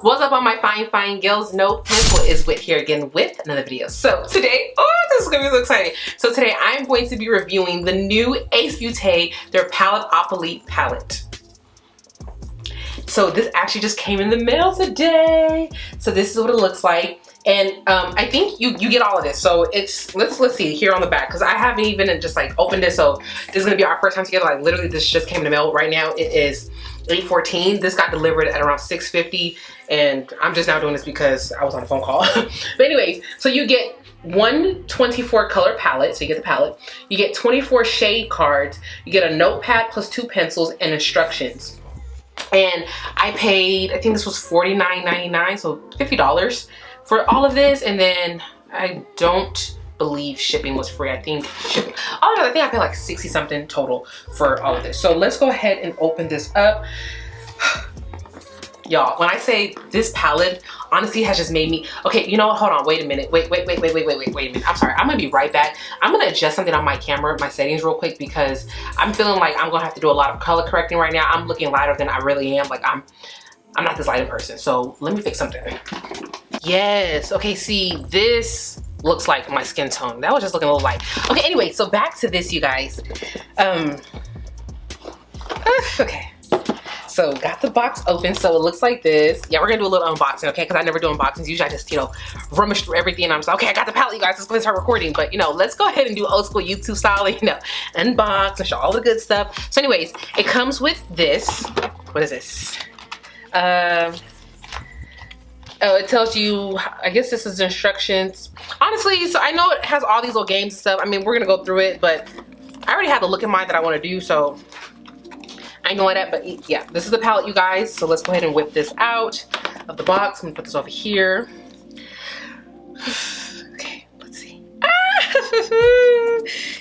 What's up, all my fine girls? No Pencil is Whit here again with another video. So today, oh, this is gonna be so exciting. So today I'm going to be reviewing the new Beaute, their Paletteopoly palette. So this actually just came in the mail today. So this is what it looks like. And I think you get all of this. So it's, let's see here on the back, because I haven't even just like opened it. So this is gonna be our first time together. Like literally this just came in the mail right now. It is 8:14. This got delivered at around 6:50, and I'm just now doing this because I was on a phone call. But anyways, so you get one 24 color palette. So you get the palette. You get 24 shade cards. You get a notepad plus 2 pencils and instructions. And I paid, I think this was $49.99, so $50 for all of this. And then I don't believe shipping was free. I think shipping, I think I paid like 60 something total for all of this. So let's go ahead and open this up. Y'all, when I say this palette honestly has just made me, okay, you know what, hold on, wait a minute, wait a minute. I'm sorry, I'm gonna be right back. I'm gonna adjust something on my camera, my settings real quick, because I'm feeling like I'm gonna have to do a lot of color correcting right now. I'm looking lighter than I really am. Like I'm not this light in person, so let me fix something. Yes, okay, see, this looks like my skin tone. That was just looking a little light. Okay, anyway, so back to this, you guys. Okay. So got the box open, so it looks like this. Yeah, we're gonna do a little unboxing, okay? Because I never do unboxings. Usually I just, you know, rummage through everything and I'm just like, okay, I got the palette, you guys, let's go start recording. But you know, let's go ahead and do old school YouTube style, you know, unbox and show all the good stuff. So anyways, it comes with this. What is this? Oh, it tells you, I guess this is instructions. Honestly, so I know it has all these little games and stuff. I mean, we're gonna go through it, but I already have the look in mind that I wanna do, so I ain't gonna let that, but yeah, this is the palette, you guys. So let's go ahead and whip this out of the box. I'm gonna put this over here. Okay, let's see.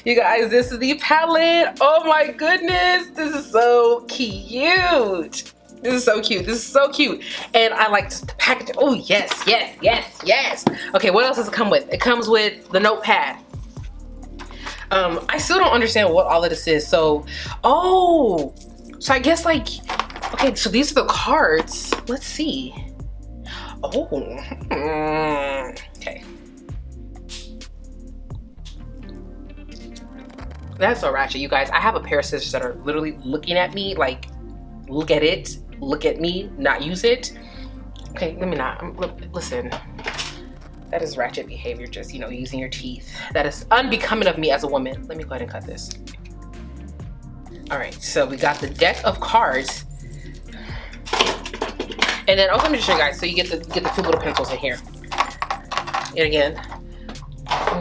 You guys, this is the palette. Oh my goodness, this is so cute. This is so cute. This is so cute. And I like the package. Oh, yes, yes, yes, yes. Okay, what else does it come with? It comes with the notepad. I still don't understand what all of this is. So, oh, so I guess like, okay, so these are the cards. Let's see. Oh, okay. That's so ratchet, you guys. I have a pair of scissors that are literally looking at me like, look at it, look at me, not use it. Okay, let me not, listen. That is ratchet behavior, just, you know, using your teeth. That is unbecoming of me as a woman. Let me go ahead and cut this. All right, so we got the deck of cards. And then, also let me just show you guys, so you get the 2 little pencils in here. And again,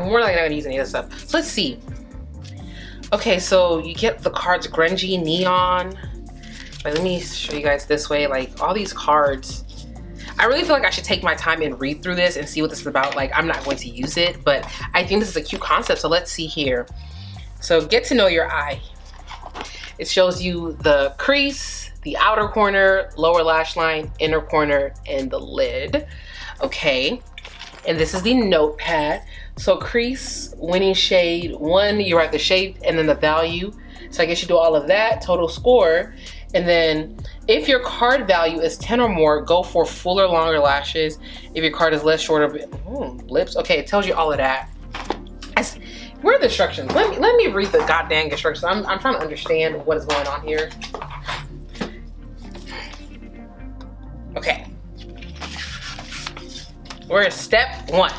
we're not gonna use any of this stuff. So let's see. Okay, so you get the cards grungy, neon. Like, let me show you guys this way, like all these cards. I really feel like I should take my time and read through this and see what this is about. Like, I'm not going to use it, but I think this is a cute concept. So let's see here. So get to know your eye. It shows you the crease, the outer corner, lower lash line, inner corner, and the lid. Okay, and this is the notepad. So crease, winning shade 1, you write the shade and then the value. So I guess you do all of that, total score. And then if your card value is 10 or more, go for fuller, longer lashes. If your card is less, shorter, lips. Okay, it tells you all of that. Where are the instructions? Let me read the goddamn instructions. I'm trying to understand what is going on here. Okay. We're at step 1.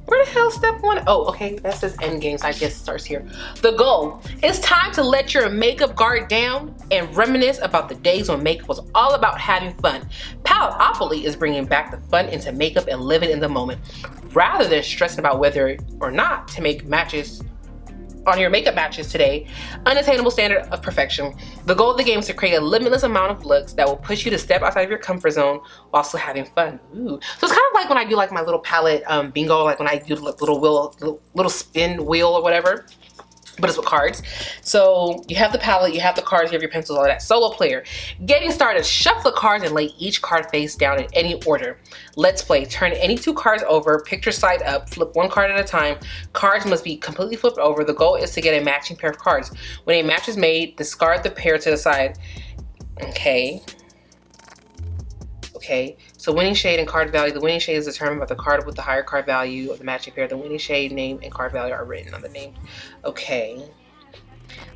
Where the hell step 1? Oh, okay, that says end games. I guess it starts here. The goal. It's time to let your makeup guard down and reminisce about the days when makeup was all about having fun. Paletteopoly is bringing back the fun into makeup and living in the moment, rather than stressing about whether or not to make matches on your makeup matches today. Unattainable standard of perfection. The goal of the game is to create a limitless amount of looks that will push you to step outside of your comfort zone while still having fun. Ooh. So it's kind of like when I do like my little palette bingo, like when I do the little spin wheel or whatever. but it's with cards. So you have the palette, you have the cards, you have your pencils, all that. Solo player. Getting started, shuffle the cards and lay each card face down in any order. Let's play. Turn any 2 cards over, picture side up, flip 1 card at a time. Cards must be completely flipped over. The goal is to get a matching pair of cards. When a match is made, discard the pair to the side. Okay. Okay, so winning shade and card value. The winning shade is determined by the card with the higher card value of the matching pair. The winning shade, name, and card value are written on the name. Okay.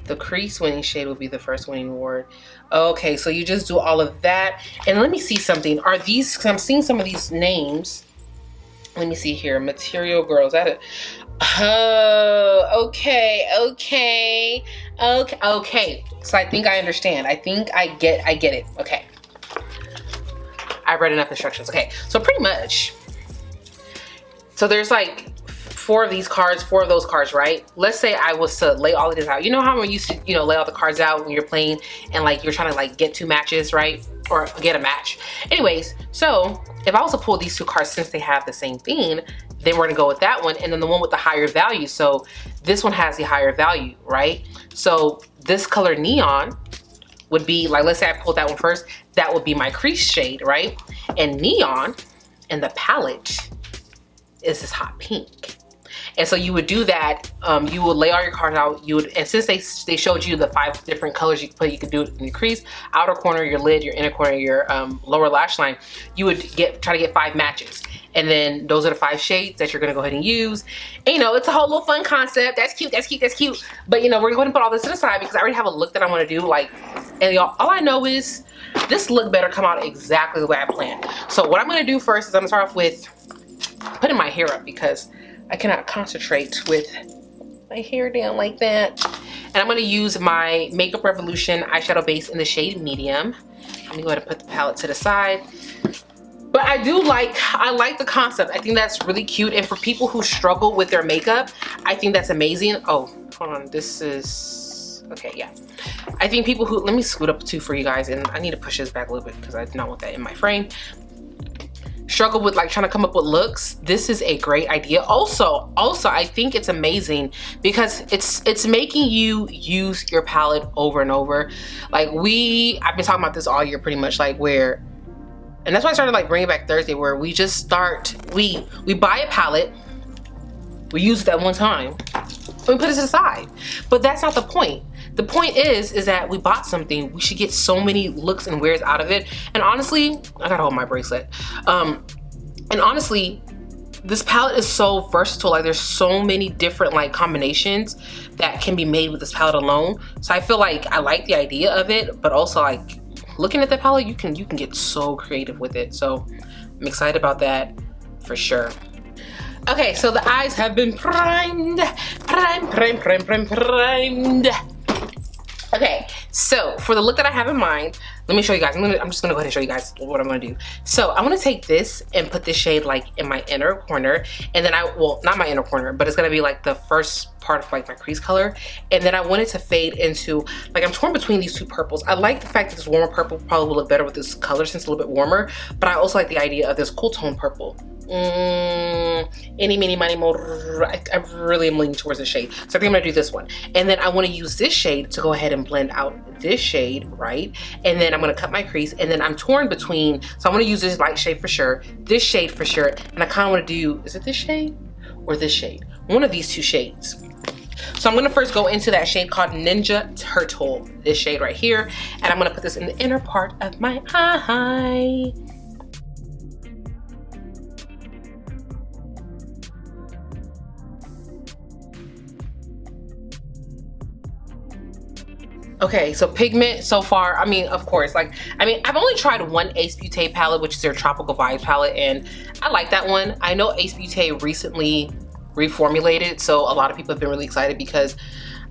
The crease winning shade will be the first winning word. Okay, so you just do all of that. And let me see something. Are these, because I'm seeing some of these names. Let me see here. Material Girls. That it. Oh, okay. So I think I understand. I think I get it. Okay. I've read enough instructions. Okay, so pretty much, so there's like 4 of these cards, 4 of those cards, right? Let's say I was to lay all of this out. You know how we used to, you know, lay all the cards out when you're playing and like you're trying to like get 2 matches, right? Or get a match. Anyways, so if I was to pull these 2 cards, since they have the same theme, then we're gonna go with that one, and then the one with the higher value. So this one has the higher value, right? So this color neon would be like, let's say I pulled that one first, that would be my crease shade, right? And neon in the palette is this hot pink. And so you would do that, you would lay all your cards out, you would, and since they showed you the 5 different colors you could put, you could do it in your crease, outer corner, your lid, your inner corner, your lower lash line, you would try to get 5 matches. And then those are the 5 shades that you're gonna go ahead and use. And you know, it's a whole little fun concept. That's cute. But you know, we're going to put all this to the side because I already have a look that I wanna do. Like, and y'all, all I know is this look better come out exactly the way I planned. So what I'm gonna do first is I'm gonna start off with putting my hair up because I cannot concentrate with my hair down like that. And I'm gonna use my Makeup Revolution eyeshadow base in the shade medium. Let me go ahead and put the palette to the side. But I like the concept. I think that's really cute. And for people who struggle with their makeup, I think that's amazing. Oh, hold on, this is, okay, yeah. I think people who, let me scoot up too for you guys, and I need to push this back a little bit because I do not want that in my frame. Struggle with like trying to come up with looks, this is a great idea. Also I think it's amazing because it's making you use your palette over and over. Like I've been talking about this all year pretty much, like where, and that's why I started like bringing back Thursday, where we just start, we buy a palette, we use it that one time, and we put it to the side. But that's not the point. The point is that we bought something, we should get so many looks and wears out of it. And honestly, I gotta hold my bracelet. And honestly, this palette is so versatile. Like there's so many different like combinations that can be made with this palette alone. So I feel like I like the idea of it, but also like looking at the palette, you can get so creative with it. So I'm excited about that for sure. Okay, so the eyes have been primed. Okay, so for the look that I have in mind, let me show you guys. I'm just gonna go ahead and show you guys what I'm gonna do. So I'm gonna take this and put this shade like in my inner corner, and then well, not my inner corner, but it's gonna be like the first part of like my crease color. And then I want it to fade into, like I'm torn between these 2 purples. I like the fact that this warmer purple probably will look better with this color since it's a little bit warmer, but I also like the idea of this cool tone purple. Any, mini, money, more. I really am leaning towards this shade. So I think I'm gonna do this one. And then I wanna use this shade to go ahead and blend out this shade, right? And then I'm gonna cut my crease, and then I'm torn between, so I'm gonna use this light shade for sure, this shade for sure, and I kinda wanna do, is it this shade or this shade? One of these 2 shades. So I'm gonna first go into that shade called Ninja Turtle, this shade right here, and I'm gonna put this in the inner part of my eye. Okay, so pigment so far, I mean, of course, like, I've only tried one Ace Beaute palette, which is their Tropical Vibes palette, and I like that one. I know Ace Beaute recently reformulated, so a lot of people have been really excited because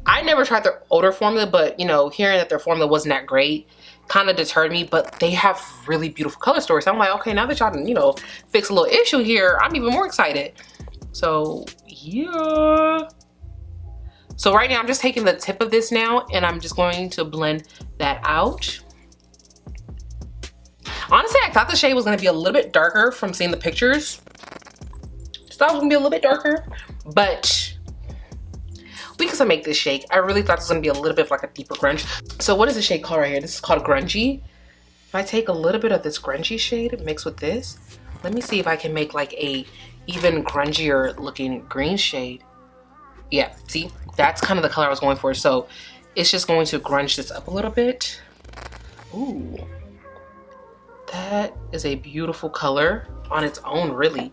I never tried their older formula, but you know, hearing that their formula wasn't that great kind of deterred me, but they have really beautiful color stories. So I'm like, okay, now that y'all can, you know, fix a little issue here, I'm even more excited. So yeah. So right now I'm just taking the tip of this now and I'm just going to blend that out. Honestly, I thought the shade was gonna be a little bit darker from seeing the pictures. Just thought it was gonna be a little bit darker, but because I make this shade, I really thought this was gonna be a little bit of like a deeper grunge. So what is the shade called right here? This is called Grungy. If I take a little bit of this grungy shade mixed with this, let me see if I can make like a even grungier looking green shade. Yeah, see, that's kind of the color I was going for. So it's just going to grunge this up a little bit. Ooh, that is a beautiful color on its own, really.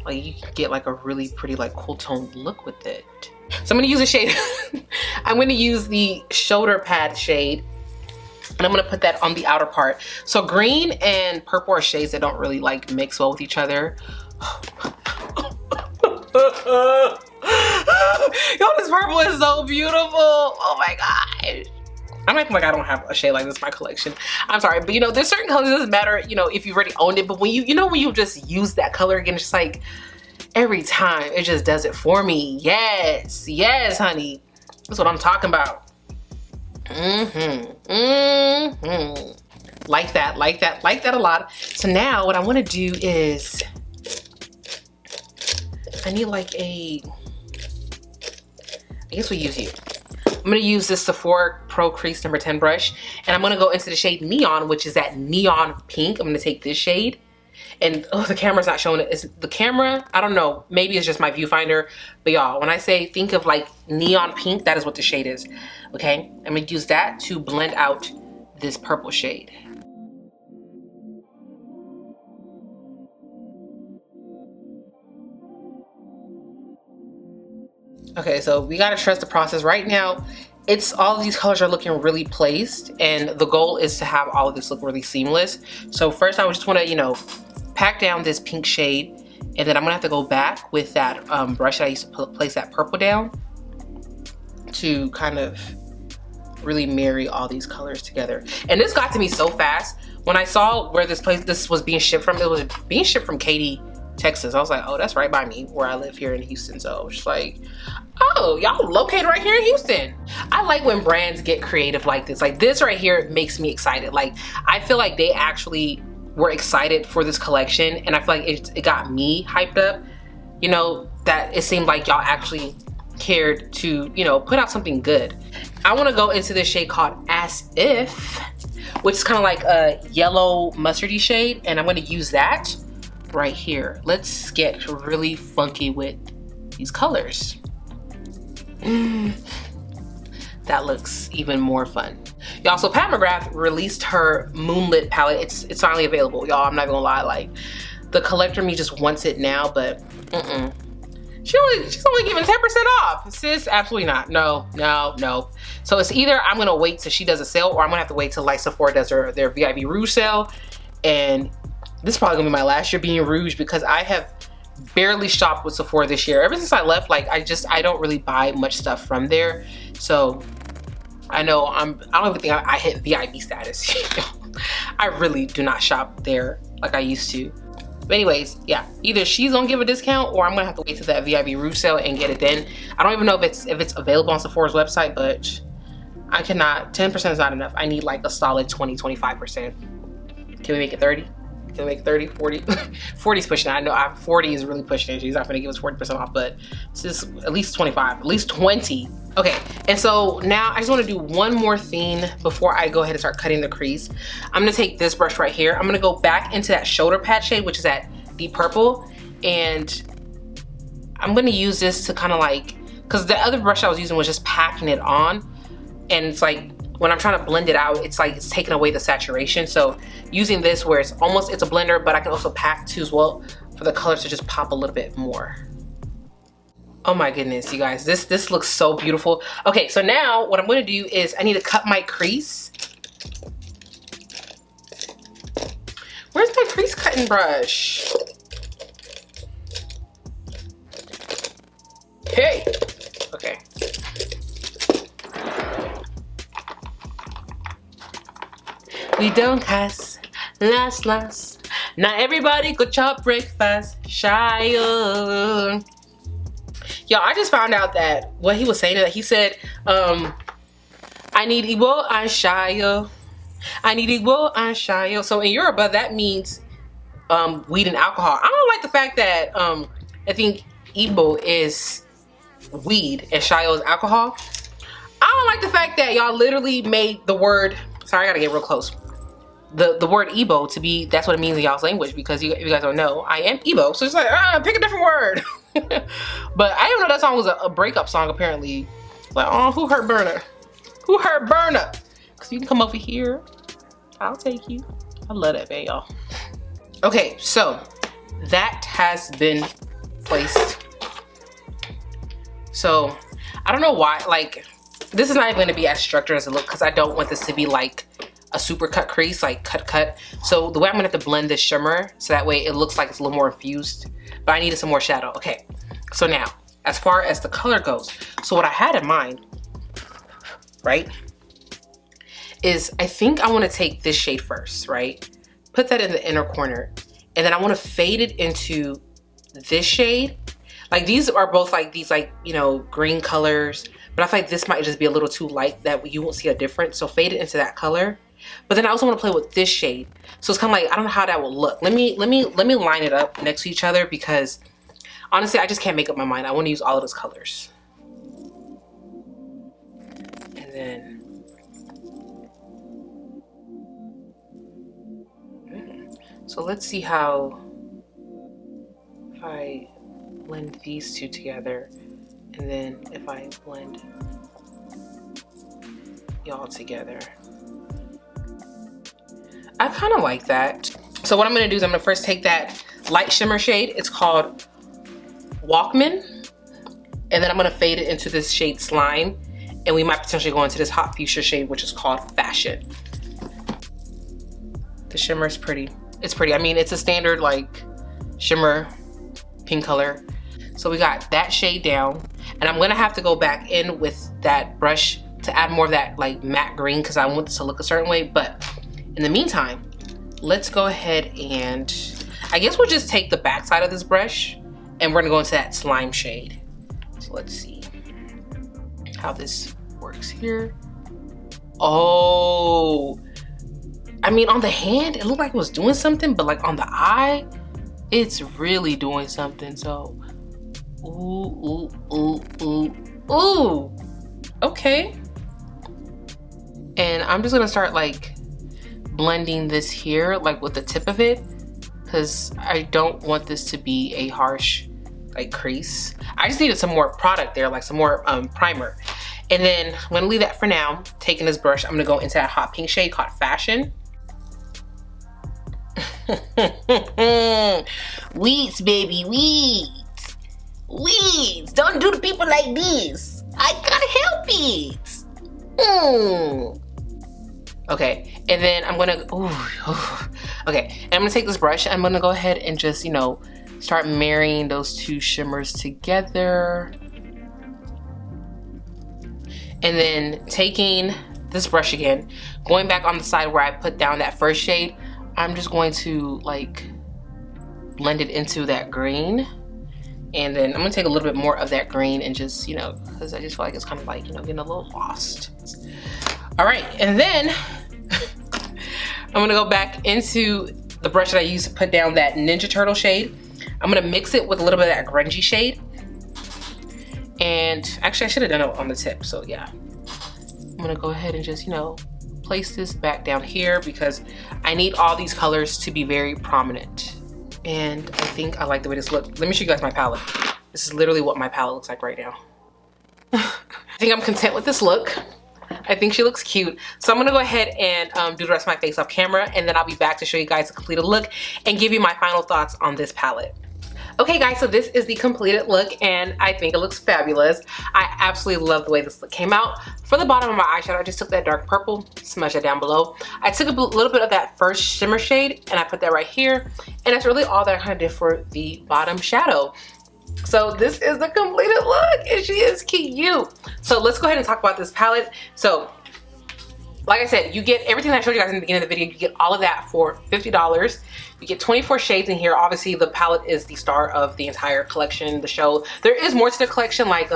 Like you can get like a really pretty like cool toned look with it. So I'm gonna use a shade. I'm gonna use the shoulder pad shade, and I'm gonna put that on the outer part. So green and purple are shades that don't really like mix well with each other. Yo, this purple is so beautiful. Oh my gosh. I'm acting like I don't have a shade like this in my collection. I'm sorry, but you know, there's certain colors, it doesn't matter, you know, if you've already owned it, but when you know, when you just use that color again, it's just like, every time, it just does it for me. Yes, yes, honey. That's what I'm talking about. Like that, like that, like that a lot. So now what I wanna do is, I need like I guess we use you. I'm gonna use this Sephora Pro Crease number 10 brush, and I'm gonna go into the shade Neon, which is that neon pink. I'm gonna take this shade, and oh, the camera's not showing it. Is the camera? I don't know. Maybe it's just my viewfinder, but y'all, when I say think of like neon pink, that is what the shade is, okay? I'm gonna use that to blend out this purple shade. Okay, so we gotta trust the process. Right now, it's all of these colors are looking really placed, and the goal is to have all of this look really seamless. So first I just wanna, you know, pack down this pink shade, and then I'm gonna have to go back with that brush that I used to place that purple down to kind of really marry all these colors together. And this got to me so fast. When I saw where this was being shipped from, it was being shipped from Katy, Texas. I was like, oh, that's right by me where I live here in Houston. So I was just like, oh, y'all located right here in Houston. I like when brands get creative like this. Like this right here makes me excited. Like I feel like they actually were excited for this collection, and I feel like it got me hyped up. You know, that it seemed like y'all actually cared to, you know, put out something good. I want to go into this shade called As If, which is kind of like a yellow mustardy shade, and I'm going to use that right here. Let's get really funky with these colors. That looks even more fun. Y'all, so Pat McGrath released her Moonlit palette. It's finally available, y'all. I'm not gonna lie, like the collector me just wants it now, but she's only giving 10% off. Sis, absolutely not. No, no, no. So it's either I'm gonna wait till she does a sale, or I'm gonna have to wait till like Sephora does their VIP Rouge sale. And this is probably gonna be my last year being Rouge, because I have barely shopped with Sephora this year. Ever since I left, like I don't really buy much stuff from there. So I know I don't even think I hit VIP status. I really do not shop there like I used to. But anyways, yeah, either she's gonna give a discount, or I'm gonna have to wait till that VIP Rouge sale and get it then. I don't even know if it's available on Sephora's website, but I cannot. 10% is not enough. I need like a solid 20-25%. Can we make it 30? Can we make 30, 40? 40 is pushing it. I know 40 is really pushing it. She's not gonna give us 40% off, but it's just at least 25, at least 20. Okay, and so now I just wanna do one more thing before I go ahead and start cutting the crease. I'm gonna take this brush right here. I'm gonna go back into that shoulder pad shade, which is that deep purple, and I'm gonna use this to kind of like, because the other brush I was using was just packing it on, and it's like, when I'm trying to blend it out, it's like it's taking away the saturation. So using this where it's a blender, but I can also pack too as well for the colors to just pop a little bit more. Oh my goodness, you guys, this looks so beautiful. Okay, so now what I'm gonna do is I need to cut my crease. Where's my crease cutting brush? Hey, okay. We don't cuss, last. Not everybody could chop breakfast, shy. Y'all, I just found out that what he was saying, that he said, I need Igbo and Shayo. I need Igbo and Shayo. So in Yoruba, that means weed and alcohol. I don't like the fact that I think Igbo is weed and Shayo is alcohol. I don't like the fact that y'all literally made the word, sorry, I gotta get real close. The word Igbo to be, that's what it means in y'all's language, because if you guys don't know, I am Igbo. So it's like, pick a different word. But I didn't know that song was a breakup song, apparently. Like, oh, who hurt Burner? Who hurt Burner? Because you can come over here. I'll take you. I love that, man, y'all. Okay, so that has been placed. So I don't know why, like, this is not even going to be as structured as it looks, because I don't want this to be like a super cut crease, like cut. So the way I'm gonna have to blend this shimmer, so that way it looks like it's a little more infused, but I needed some more shadow. Okay, so now, as far as the color goes, so what I had in mind, right, is I think I wanna take this shade first, right? Put that in the inner corner, and then I wanna fade it into this shade. Like, these are both like these, like, you know, green colors, but I feel like this might just be a little too light that you won't see a difference. So fade it into that color. But then I also want to play with this shade. So it's kind of like, I don't know how that will look. Let me line it up next to each other, because honestly, I just can't make up my mind. I want to use all of those colors. And then, so let's see how, if I blend these two together, and then if I blend y'all together. I kind of like that. So what I'm gonna do is I'm gonna first take that light shimmer shade. It's called Walkman. And then I'm gonna fade it into this shade Slime. And we might potentially go into this hot fuchsia shade, which is called Fashion. The shimmer is pretty. It's pretty. I mean, it's a standard like shimmer pink color. So we got that shade down. And I'm gonna have to go back in with that brush to add more of that like matte green, because I want this to look a certain way. But in the meantime, let's go ahead and, I guess we'll just take the back side of this brush and we're gonna go into that Slime shade. So let's see how this works here. Oh, I mean, on the hand, it looked like it was doing something, but like on the eye, it's really doing something. So, ooh, okay. And I'm just gonna start like blending this here, like with the tip of it, because I don't want this to be a harsh like crease. I just needed some more product there, like some more primer. And then I'm gonna leave that for now. Taking this brush, I'm gonna go into that hot pink shade called Fashion. Weeds, baby, weeds. Weeds, don't do to people like this. I gotta help it. Okay, and then I'm gonna, okay, and I'm gonna take this brush, I'm gonna go ahead and just, you know, start marrying those two shimmers together. And then taking this brush again, going back on the side where I put down that first shade, I'm just going to like blend it into that green. And then I'm gonna take a little bit more of that green and just, you know, because I just feel like it's kind of like, you know, getting a little lost. All right, and then I'm gonna go back into the brush that I used to put down that Ninja Turtle shade. I'm gonna mix it with a little bit of that grungy shade. And actually I should have done it on the tip, so yeah. I'm gonna go ahead and just, you know, place this back down here because I need all these colors to be very prominent. And I think I like the way this looks. Let me show you guys my palette. This is literally what my palette looks like right now. I think I'm content with this look. I think she looks cute. So I'm gonna go ahead and do the rest of my face off camera, and then I'll be back to show you guys the completed look and give you my final thoughts on this palette. Okay guys, so this is the completed look and I think it looks fabulous. I absolutely love the way this look came out. For the bottom of my eyeshadow, I just took that dark purple, smudged it down below. I took a little bit of that first shimmer shade and I put that right here. And that's really all that I kind of did for the bottom shadow. So this is the completed look and she is cute. So let's go ahead and talk about this palette. So like I said, you get everything that I showed you guys in the beginning of the video. You get all of that for $50. You get 24 shades in here. Obviously, the palette is the star of the entire collection, the show. There is more to the collection, like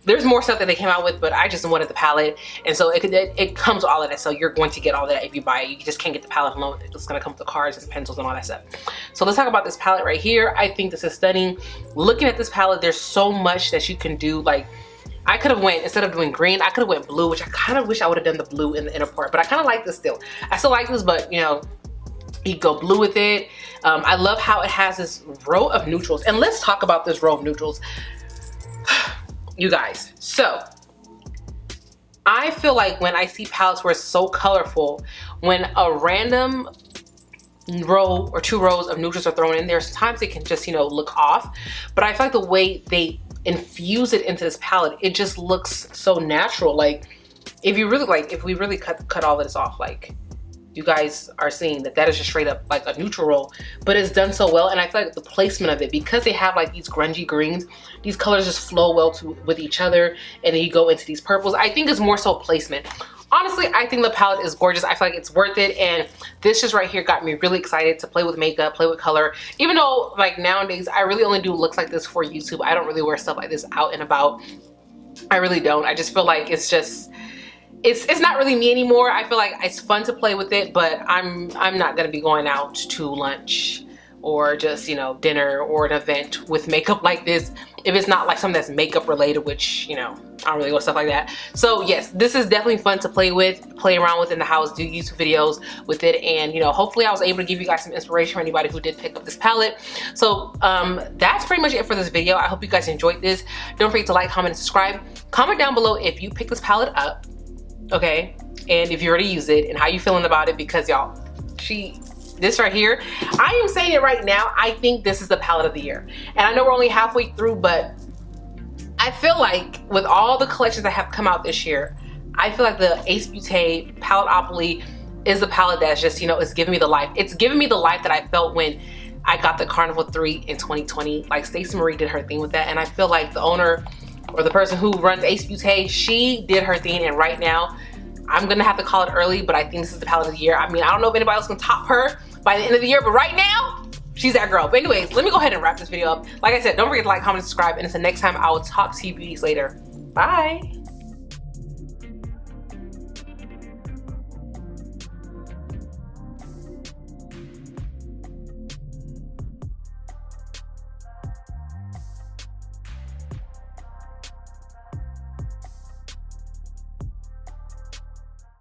there's more stuff that they came out with, but I just wanted the palette, and so it comes with all of that. So you're going to get all that if you buy it. You just can't get the palette alone. It's gonna come with the cards and pencils and all that stuff. So let's talk about this palette right here. I think this is stunning. Looking at this palette, there's so much that you can do. Like, I could have went, instead of doing green, I could have went blue, which I kind of wish I would have done the blue in the inner part, but I kind of like this still. I still like this, but you know, you go blue with it. I love how it has this row of neutrals, and let's talk about this row of neutrals. You guys, so I feel like when I see palettes where it's so colorful, when a random row or 2 rows of neutrals are thrown in there, sometimes it can just, you know, look off. But I feel like the way they infuse it into this palette, it just looks so natural. Like, if you really like, if we really cut all of this off, like, you guys are seeing that is just straight up like a neutral roll, but it's done so well. And I feel like the placement of it, because they have like these grungy greens, these colors just flow well with each other, and then you go into these purples. I think it's more so placement. Honestly, I think the palette is gorgeous. I feel like it's worth it, and this just right here got me really excited to play with makeup, play with color. Even though like nowadays I really only do looks like this for YouTube. I don't really wear stuff like this out and about. I really don't. I just feel like it's just, it's not really me anymore. I feel like it's fun to play with it, but I'm not gonna be going out to lunch or just, you know, dinner or an event with makeup like this if it's not like something that's makeup related, which, you know, I don't really go stuff like that. So yes, this is definitely fun to play with, play around with in the house, do YouTube videos with it, and you know, hopefully I was able to give you guys some inspiration for anybody who did pick up this palette. So that's pretty much it for this video. I hope you guys enjoyed this. Don't forget to like, comment, and subscribe. Comment down below if you picked this palette up, okay, and if you already use it and how you feeling about it, because y'all, this right here, I am saying it right now, I think this is the palette of the year. And I know we're only halfway through, but I feel like with all the collections that have come out this year, I feel like the Beaute Paletteopoly is the palette that's just, you know, it's giving me the life. It's giving me the life that I felt when I got the Carnival 3 in 2020. Like, Stacey Marie did her thing with that, and I feel like the owner or the person who runs Beaute, she did her thing, and right now, I'm gonna have to call it early, but I think this is the palette of the year. I mean, I don't know if anybody else can top her by the end of the year, but right now, she's that girl. But anyways, let me go ahead and wrap this video up. Like I said, don't forget to like, comment, subscribe, and until next time, I will talk to you beauties later. Bye.